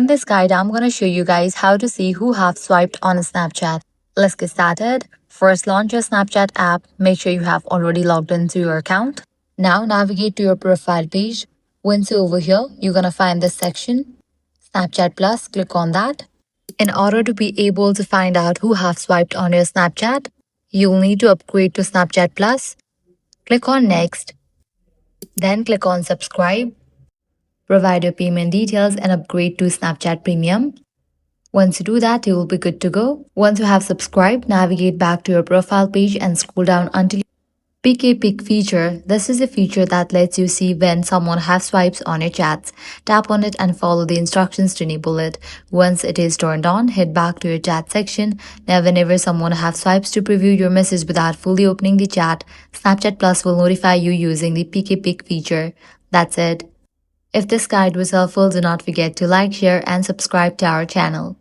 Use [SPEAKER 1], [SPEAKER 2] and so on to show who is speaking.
[SPEAKER 1] In this guide, I'm going to show you guys how to see who have swiped on a Snapchat. Let's get started. First, launch your Snapchat app. Make sure you have already logged into your account. Now, navigate to your profile page. Once you're over here, you're going to find this section, Snapchat Plus. Click on that. In order to be able to find out who have swiped on your Snapchat, you'll need to upgrade to Snapchat Plus. Click on Next. Then click on Subscribe. Provide your payment details and upgrade to Snapchat Premium. Once you do that, you will be good to go. Once you have subscribed, navigate back to your profile page and scroll down until Pick a Pic feature. This is a feature that lets you see when someone has swipes on your chats. Tap on it and follow the instructions to enable it. Once it is turned on, head back to your chat section. Now whenever someone has swipes to preview your message without fully opening the chat, Snapchat Plus will notify you using the Pick a Pic feature. That's it. If this guide was helpful, do not forget to like, share, and subscribe to our channel.